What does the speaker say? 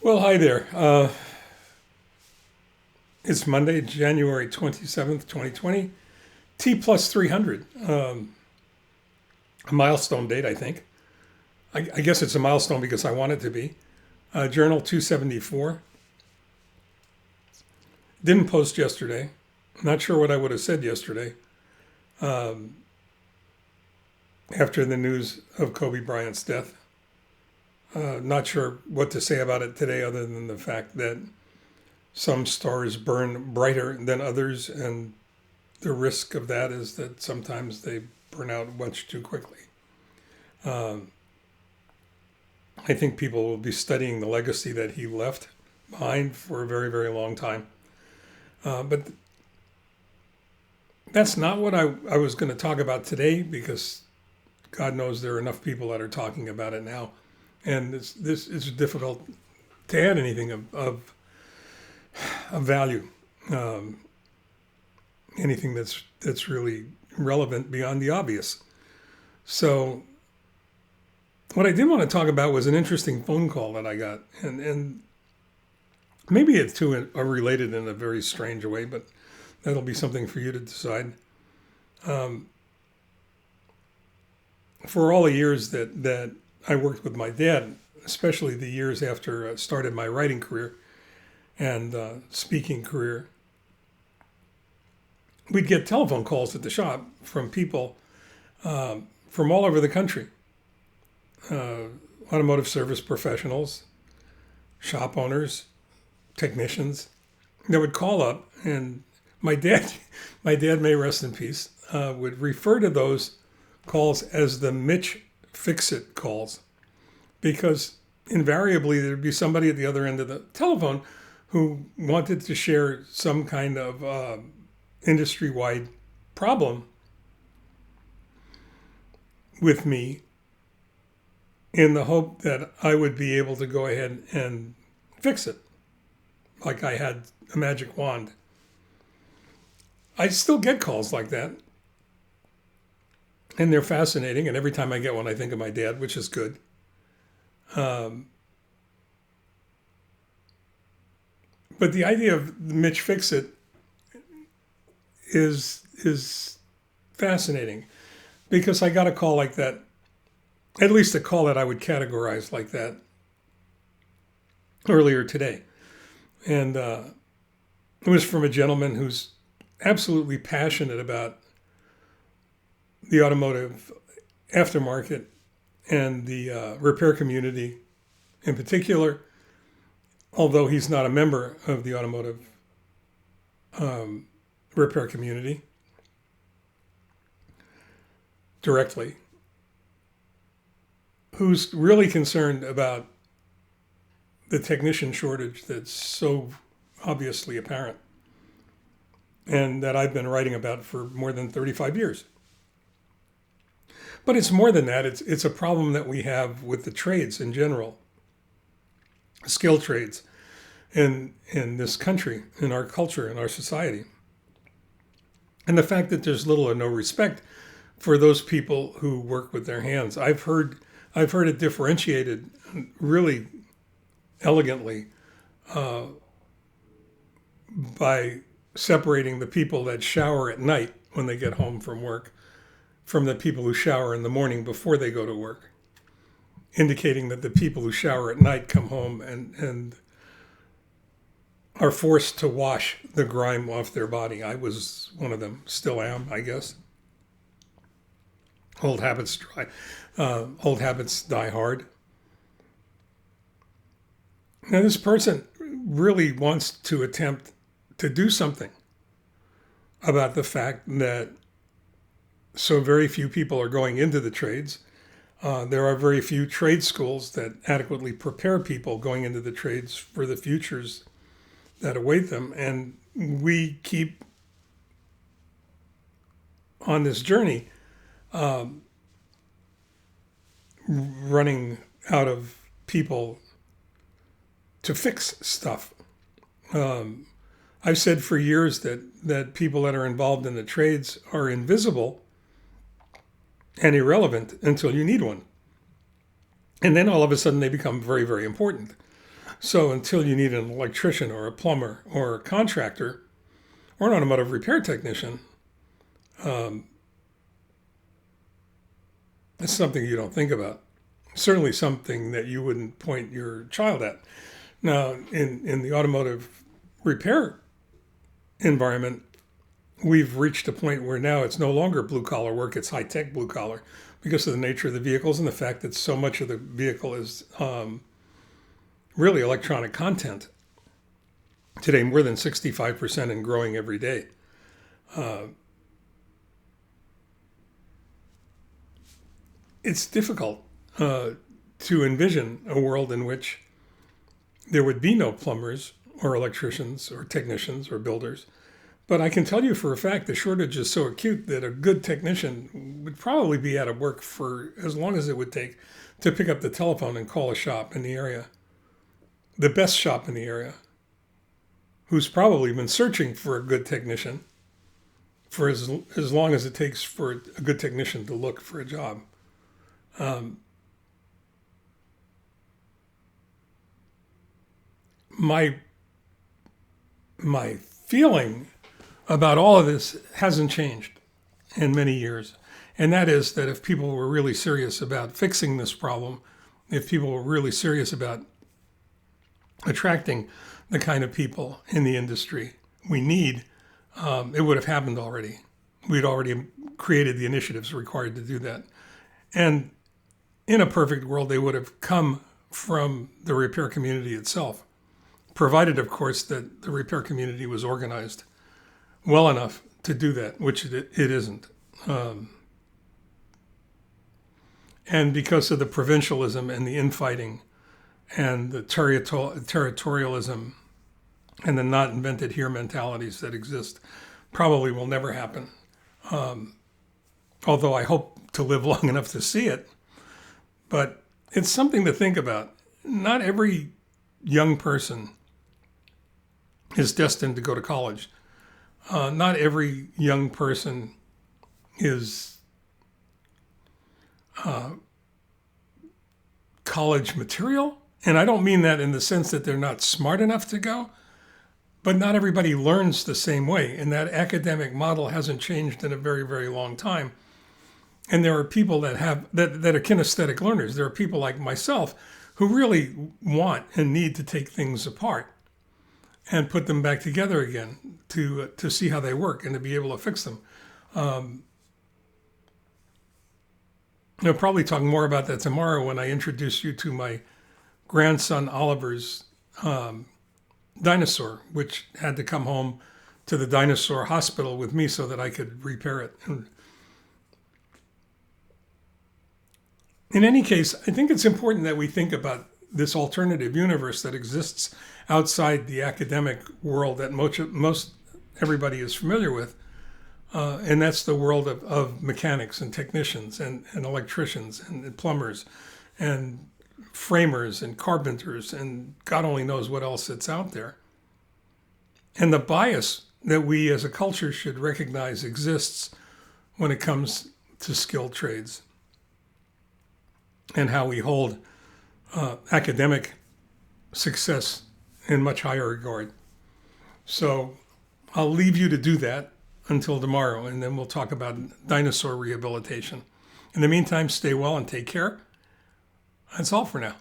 Well, hi there. It's Monday, January 27th, 2020. T+300, a milestone date, I think. I guess it's a milestone because I want it to be. Journal 274. Didn't post yesterday. Not sure what I would have said yesterday after the news of Kobe Bryant's death. Not sure what to say about it today other than the fact that some stars burn brighter than others, and the risk of that is that sometimes they burn out much too quickly. I think people will be studying the legacy that he left behind for a very, very long time. But that's not what I was going to talk about today, because God knows there are enough people that are talking about it now. And this is difficult to add anything of value, anything that's really relevant beyond the obvious. So what I did want to talk about was an interesting phone call that I got, and maybe it's two are related in a very strange way, but that'll be something for you to decide. For all the years that I worked with my dad, especially the years after I started my writing career and speaking career, we'd get telephone calls at the shop from people from all over the country, automotive service professionals, shop owners, technicians. They would call up, and my dad, may rest in peace, would refer to those calls as the Mitch Fix-It calls, because invariably there'd be somebody at the other end of the telephone who wanted to share some kind of industry-wide problem with me, in the hope that I would be able to go ahead and fix it, like I had a magic wand. I still get calls like that, and they're fascinating. And every time I get one, I think of my dad, which is good. But the idea of Mitch Fix-It is fascinating, because I got a call like that, at least a call that I would categorize like that, earlier today. And it was from a gentleman who's absolutely passionate about the automotive aftermarket and the repair community in particular, although he's not a member of the automotive repair community directly, who's really concerned about the technician shortage that's so obviously apparent, and that I've been writing about for more than 35 years. But it's more than that. It's a problem that we have with the trades in general, skilled trades in this country, in our culture, in our society. And the fact that there's little or no respect for those people who work with their hands. I've heard it differentiated really elegantly by separating the people that shower at night when they get home from work from the people who shower in the morning before they go to work, indicating that the people who shower at night come home and are forced to wash the grime off their body. I was one of them, still am, I guess. Old habits die hard. Now, this person really wants to attempt to do something about the fact that so very few people are going into the trades. There are very few trade schools that adequately prepare people going into the trades for the futures that await them. And we keep on this journey running out of people to fix stuff. I've said for years that people that are involved in the trades are invisible and irrelevant until you need one. And then all of a sudden they become very, very important. So until you need an electrician or a plumber or a contractor or an automotive repair technician, it's something you don't think about. Certainly something that you wouldn't point your child at. Now, in the automotive repair environment, we've reached a point where now it's no longer blue collar work, it's high tech blue collar because of the nature of the vehicles and the fact that so much of the vehicle is really electronic content. Today, more than 65% and growing every day. It's difficult to envision a world in which there would be no plumbers or electricians or technicians or builders. But I can tell you for a fact the shortage is so acute that a good technician would probably be out of work for as long as it would take to pick up the telephone and call a shop in the area, the best shop in the area, who's probably been searching for a good technician for as long as it takes for a good technician to look for a job. My feeling about all of this hasn't changed in many years. And that is that if people were really serious about fixing this problem, if people were really serious about attracting the kind of people in the industry we need, it would have happened already. We'd already created the initiatives required to do that. And in a perfect world, they would have come from the repair community itself, provided, of course, that the repair community was organized well enough to do that, which it isn't. And because of the provincialism and the infighting and the territorialism and the not invented here mentalities that exist, probably will never happen. Although I hope to live long enough to see it. But it's something to think about. Not every young person is destined to go to college. Not every young person is college material. And I don't mean that in the sense that they're not smart enough to go, but not everybody learns the same way. And that academic model hasn't changed in a very, very long time. And there are people that are kinesthetic learners. There are people like myself who really want and need to take things apart and put them back together again to see how they work and to be able to fix them. I'll probably talk more about that tomorrow when I introduce you to my grandson Oliver's dinosaur, which had to come home to the dinosaur hospital with me so that I could repair it. And in any case, I think it's important that we think about this alternative universe that exists outside the academic world that most everybody is familiar with. And that's the world of mechanics and technicians and electricians and plumbers and framers and carpenters and God only knows what else that's out there. And the bias that we as a culture should recognize exists when it comes to skilled trades and how we hold academic success in much higher regard. So I'll leave you to do that until tomorrow, and then we'll talk about dinosaur rehabilitation. In the meantime, stay well and take care. That's all for now.